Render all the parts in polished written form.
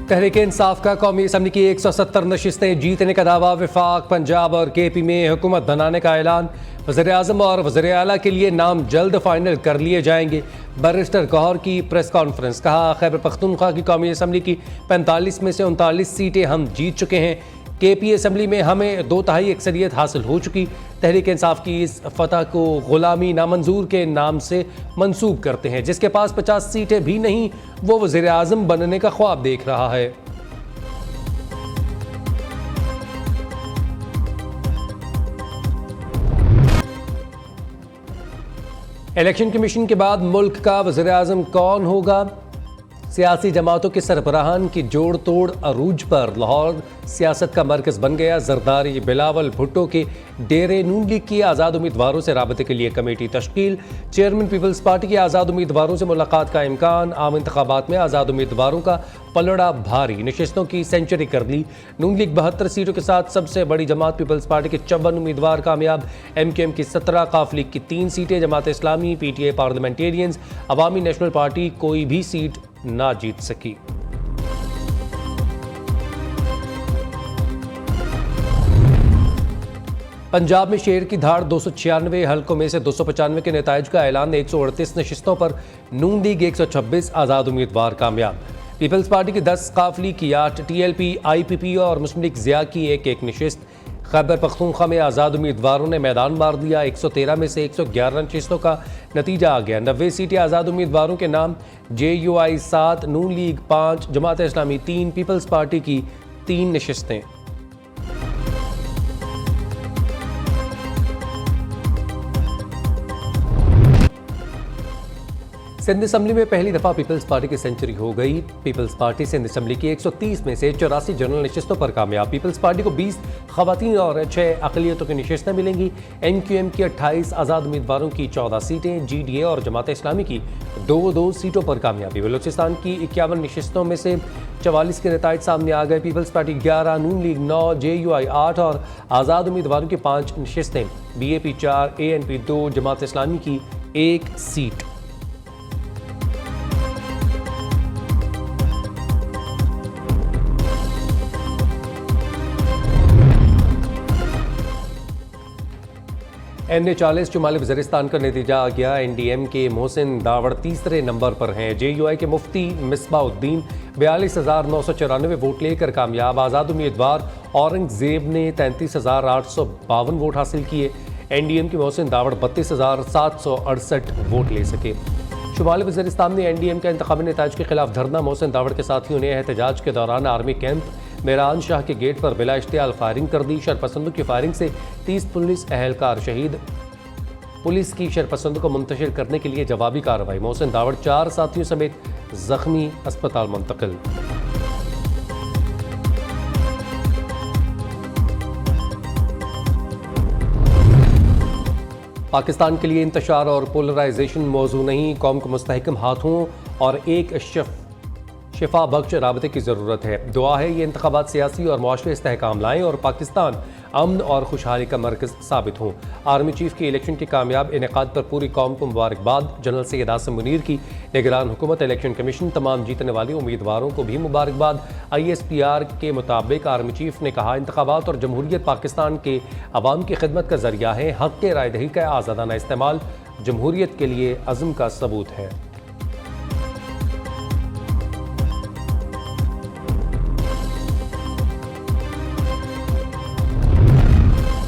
तहरीक इंसाफ का कौमी असम्बली की 170 नशिस्तें जीतने का दावा। वफाक, पंजाब और KP में हुकूमत बनाने का ऐलान। वज़ीर-ए-आज़म और वज़ीर-ए-आला के लिए नाम जल्द फाइनल कर लिए जाएंगे। बैरिस्टर गौहर की प्रेस कॉन्फ्रेंस। कहा, खैबर पख्तूनख्वा की कौमी असम्बली की 45 में से 39 सीटें हम जीत चुके हैं। KP असम्बली में हमें 2/3 अक्सरियत हासिल हो चुकी। तहरीक इंसाफ की इस फतह को गुलामी नामंजूर के नाम से मंसूब करते हैं। जिसके पास 50 सीटें भी नहीं, वो वज़ीर आज़म बनने का ख्वाब देख रहा है। इलेक्शन कमीशन के बाद मुल्क का वज़ीर आज़म कौन होगा? सियासी जमातों के सरबराहान की जोड़ तोड़ अरूज पर। लाहौर सियासत का मरकज़ बन गया। जरदारी, बिलावल भुट्टो के डेरे। नून लीग की आज़ाद उम्मीदवारों से राबते के लिए कमेटी तश्कील। चेयरमैन पीपल्स पार्टी के आज़ाद उम्मीदवारों से मुलाकात का इम्कान। आम इंतखाबात में आज़ाद उम्मीदवारों का पलड़ा भारी। नशिस्तों की सेंचुरी कर ली। नून लीग 72 सीटों के साथ सबसे बड़ी जमात। पीपल्स पार्टी के 54 उम्मीदवार कामयाब। MQM की 17, काफ लीग की 3 सीटें। जमात इस्लामी, PTI, पार्लियामेंटेरियंस, अवामी नेशनल पार्टी कोई भी सीट ना जीत सकी। पंजाब में शेर की धाड़। 296 हलकों में से 295 के नताइज का ऐलान। 138 नशिस्तों पर नून लीग 126 आज़ाद उम्मीदवार कामयाब। पीपल्स पार्टी की 10, काफ लीग की 8, TLP, IPP और मुस्लिम लीग ज़िया की एक नशिस्त। खैबर पख्तूनख्वा में आज़ाद उम्मीदवारों ने मैदान मार दिया। 113 में से 111 नशिस्तों का नतीजा आ गया। 90 सीटें आज़ाद उम्मीदवारों के नाम। JUI 7, नून league 5, Jamaat Islami 3, peoples party की 3 नशिस्तें। सिंध असम्बली में पहली दफ़ा पीपल्स पार्टी की सेंचुरी हो गई। पीपल्स पार्टी सिंध असम्बली की 130 में से 84 जनरल नशिस्तों पर कामयाब। पीपल्स पार्टी को 20 खवातीन और 6 अक़लियतों की नशिस्तें मिलेंगी। MQM की 28, आज़ाद उम्मीदवारों की 14 सीटें। GDA और जमात इस्लामी की 2 सीटों पर कामयाबी। बलूचिस्तान की 51 नशिस्तों में से 44 के नताइज सामने आ गए। पीपल्स पार्टी 11, नून लीग 9, JUI 8 और आज़ाद उम्मीदवारों की 5 नशिस्तें। BAP 4, ANP 2, जमात इस्लामी की 1 सीट। NA40 शुमाली वज़ीरिस्तान का नतीजा आ गया। NDM के मोहसिन दावड़ तीसरे नंबर पर हैं। JUI के मुफ्ती मिसबाउद्दीन 42,994 वोट लेकर कामयाब। आज़ाद उम्मीदवार औरंगजेब ने 33,852 वोट हासिल किए। NDM के मोहसिन दावड़ 32,768 वोट ले सके। शुमाली वज़ीरिस्तान में NDM का इंतखाबी नताइज के खिलाफ धरना। मोहसिन दावड़ के साथियों ने एहतजाज के दौरान आर्मी कैंप मेरान शाह के गेट पर बिला इश्तियाल फायरिंग कर दी। शरपसंदों की फायरिंग से 30 पुलिस एहलकार शहीद। पुलिस की शरपसंदों को मुंतशिर करने के लिए जवाबी कार्रवाई। मोहसिन दावड़ 4 साथियों समेत जख्मी, अस्पताल मुंतकिल। पाकिस्तान के लिए इंतशार और पोलराइजेशन मौजू नहीं। कौम को मुस्तहकम हाथों और एक शिफा बख्श राबते की ज़रूरत है। दुआ है ये इंतखाबात सियासी और मुआशरे इस्तेहकाम लाएँ और पाकिस्तान अमन और खुशहाली का मरकज़ साबित हों। आर्मी चीफ के इलेक्शन के कामयाब इनेकाद पर पूरी कौम को मुबारकबाद। जनरल सैयद आसिम मुनीर की निगरान हुकूमत। इलेक्शन कमीशन तमाम जीतने वाले उम्मीदवारों को भी मुबारकबाद। ISPR के मुताबिक आर्मी चीफ ने कहा, इंतखाबात और जमहूरियत पाकिस्तान के अवाम की खिदमत का जरिया है। हक़ के राय दही का आज़ादाना इस्तेमाल जमहूरियत के लिए अज़्म का सबूत है।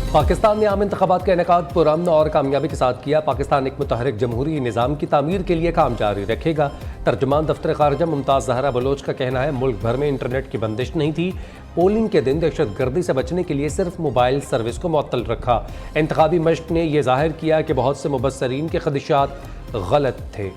पाकिस्तान ने आम इंतखाबात का इनेकाद पुरअमन और कामयाबी के साथ किया। पाकिस्तान एक मुतहरिक जमहूरी निज़ाम की तामीर के लिए काम जारी रखेगा। तर्जुमान दफ्तर ख़ारजा मुमताज़ ज़हरा बलोच का कहना है, मुल्क भर में इंटरनेट की बंदिश नहीं थी। पोलिंग के दिन दहशतगर्दी से बचने के लिए सिर्फ मोबाइल सर्विस को मुअत्तल रखा। इंतखाबी मश्क ने यह ज़ाहिर किया कि बहुत से मुबस्सरीन के ख़दशात गलत थे।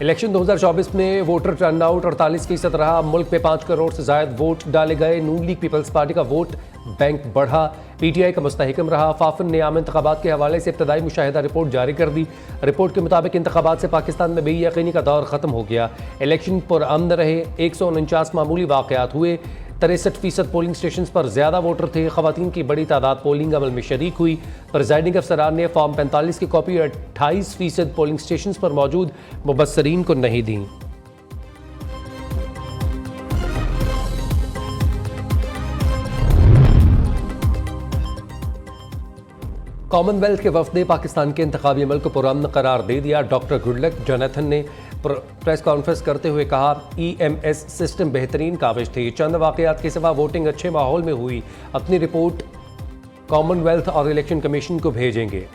इलेक्शन 2024 में वोटर टर्नआउट 48% रहा। मुल्क में 5 करोड़ से ज़ायद वोट डाले गए। नून लीग पीपल्स पार्टी का वोट बैंक बढ़ा। PTI का मुस्तहकम रहा। फाफन ने आम इंतखाबात के हवाले से इब्तदाई मुशाहिदा रिपोर्ट जारी कर दी। रिपोर्ट के मुताबिक इंतखाबात से पाकिस्तान में बेयकीनी का दौर ख़त्म हो गया। इलेक्शन पुरअमन रहे। 149 मामूली वाक़यात हुए। 63% पोलिंग स्टेशन पर ज्यादा वोटर थे। खवातीन की बड़ी तादाद पोलिंग अमल में शरीक हुई। प्रिजाइडिंग अफसरान ने फॉर्म 45 की कॉपी 28% पोलिंग स्टेशन पर मौजूद मुबस्सरीन को नहीं दी। कॉमनवेल्थ के वफद ने पाकिस्तान के इंतखाबी अमल को पुरअमन करार दे दिया। डॉक्टर गुडलक जोनाथन ने प्रेस कॉन्फ्रेंस करते हुए कहा, EMS सिस्टम बेहतरीन काविश थी। चंद वाकयात के सिवा वोटिंग अच्छे माहौल में हुई। अपनी रिपोर्ट कॉमनवेल्थ और इलेक्शन कमीशन को भेजेंगे।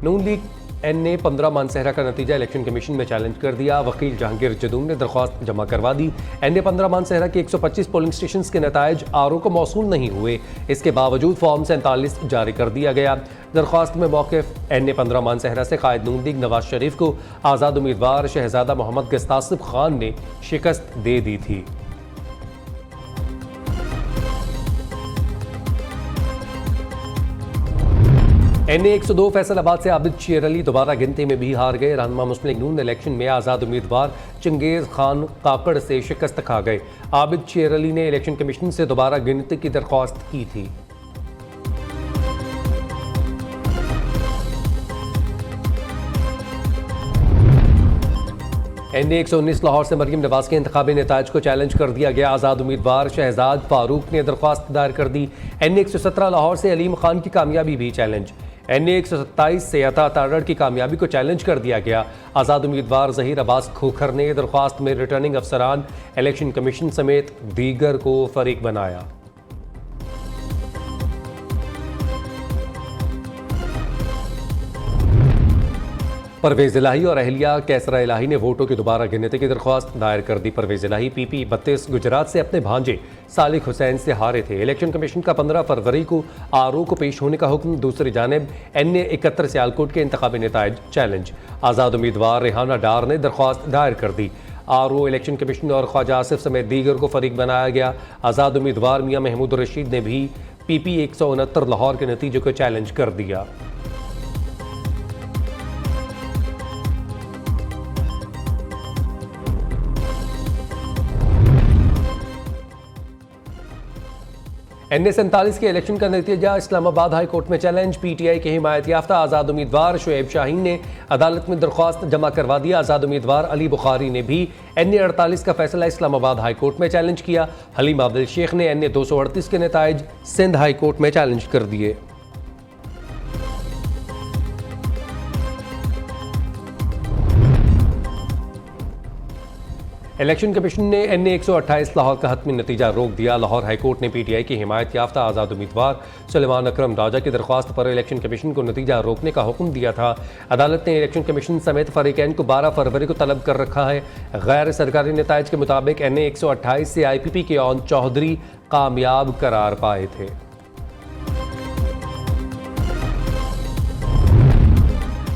नून लीग एन ने 15 मानसहरा का नतीजा इलेक्शन कमीशन में चैलेंज कर दिया। वकील जहांगीर जदून ने दरख्वास्त जमा करवा दी। एन ने 15 मानसहरा के 125 पोलिंग स्टेशन के नताइज RO को मौसूल नहीं हुए। इसके बावजूद फॉर्म 47 जारी कर दिया गया। दरख्वास्त में मौक़िफ़ एन ने 15 मानसहरा से कायद नून लीग नवाज शरीफ को आज़ाद उम्मीदवार शहजादा मोहम्मद गस्तासिब खान ने शिकस्त दे दी थी। NA 102 फैसलाबाद से आबिद शेर अली दोबारा गिनती में भी हार गए। रहनुमा मुस्लिम लीग नून इलेक्शन में आज़ाद उम्मीदवार चंगेज़ खान काकड़ से शिकस्त खा गए। आबिद शेर अली ने इलेक्शन कमीशन से दोबारा गिनती की दरख्वास्त की थी। NA 119 लाहौर से मरियम नवाज के इंतखाबी नताइज को चैलेंज कर दिया गया। आज़ाद उम्मीदवार शहजाद फारूक ने दरख्वास्त दायर कर दी। NA 117 लाहौर से अलीम खान की कामयाबी भी चैलेंज। NA 127 से अता तारड़ की कामयाबी को चैलेंज कर दिया गया। आज़ाद उम्मीदवार ज़हीर अब्बास खोखर ने दरख्वास्त में रिटर्निंग अफसरान, इलेक्शन कमीशन समेत दीगर को फरीक बनाया। परवेज इलाही और अहलिया कैसरा इलाही ने वोटों की दोबारा गिनती की दरख्वास्त दायर कर दी। परवेज इलाही PP 32 गुजरात से अपने भांजे सालिक हुसैन से हारे थे। इलेक्शन कमीशन का 15 फरवरी को RO को पेश होने का हुक्म। दूसरी जानिब NA 71 सियालकोट के इंतखाबी नताइज चैलेंज। आज़ाद उम्मीदवार रेहाना डार ने दरख्वास्त दायर कर दी। RO, इलेक्शन कमीशन और ख्वाजा आसिफ समेत दीगर को फरीक बनाया गया। आज़ाद उम्मीदवार मियां महमूद रशीद ने भी PP 169 लाहौर के नतीजे को चैलेंज कर दिया। NA 47 के इलेक्शन का नतीजा इस्लामाबाद हाई कोर्ट में चैलेंज। PTI के हिमायत याफ्ता आज़ाद उम्मीदवार शुएब शाहीन ने अदालत में दरख्वास्त जमा करवा दिया। आज़ाद उम्मीदवार अली बुखारी ने भी NA 48 का फैसला इस्लामाबाद हाई कोर्ट में चैलेंज किया। हलीम अब्दुल शेख ने NA 238 के नताइज सिंध हाई कोर्ट में चैलेंज कर दिए। इलेक्शन कमीशन ने NA 128 लाहौर का हतमी नतीजा रोक दिया। लाहौर हाईकोर्ट ने PTI की हिमायत याफ्ता आज़ाद उम्मीदवार सुलेमान अकरम राजा की दरख्वास्त पर इलेक्शन कमीशन को नतीजा रोकने का हुक्म दिया था। अदालत ने इलेक्शन कमीशन समेत फरीकैन को 12 फरवरी को तलब कर रखा है। गैर सरकारी नताइज के मुताबिक NA 128 से IPP के ओन चौधरी कामयाब करार पाए थे।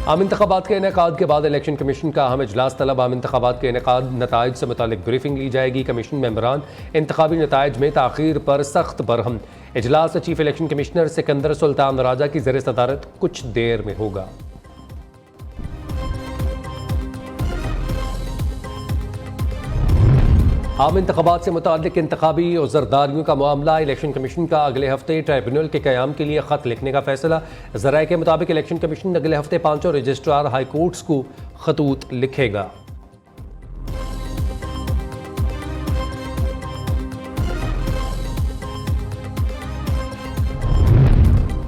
आम इंतखाबात के इनेकाद के बाद इलेक्शन कमीशन का अहम इजलास तलब। आम इंतखाबात के इनेकाद नताइज से मुतालिक ब्रीफिंग ली जाएगी। कमीशन मेंबरान इंतखाबी नताइज में ताख़ीर पर सख्त बरहम। इजलास chief election commissioner Sikandar Sultan Raja की ज़ेर सदारत कुछ देर में होगा। आम इंतखाबात से मुताल्लिक इंतखाबी उज़रदारियों का मामला। इलेक्शन कमीशन का अगले हफ्ते ट्राइब्यूनल के क़याम के लिए ख़त लिखने का फैसला। ज़राए के मुताबिक इलेक्शन कमीशन अगले हफ्ते 5 रजिस्ट्रार हाई कोर्ट्स को खतूत लिखेगा।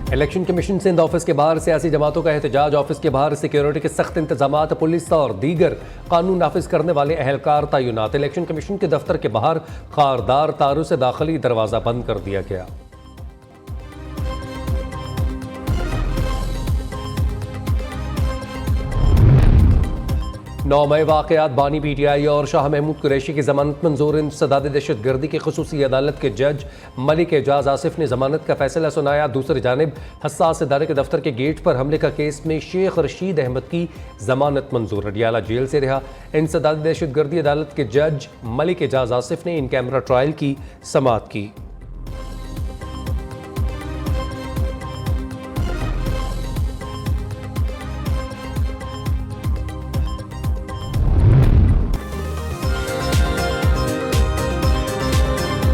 इलेक्शन कमीशन सिंध ऑफिस के बाहर सियासी जमातों का एहतजाज। ऑफिस के बाहर सिक्योरिटी के सख्त इंतजामात, पुलिस और दीगर कानून नाफिज करने वाले अहलकार तैनात। इलेक्शन कमीशन के दफ्तर के बाहर खारदार तारों से दाखिली दरवाज़ा बंद कर दिया गया। नौ मई वाक़यात। बानी PTI और शाह महमूद कुरैशी की जमानत मंजूर। इंसदाद दहशत गर्दी की खसूसी अदालत के जज मलिक एजाज आसिफ ने जमानत का फैसला सुनाया। दूसरी जानिब हसास इदारे के दफ्तर के गेट पर हमले का केस में शेख रशीद अहमद की जमानत मंजूर। अडियाला जेल से रिहा। इंसदाद दहशत गर्दी अदालत के जज मलिक एजाज आसिफ ने इन कैमरा ट्रायल की समाअत की।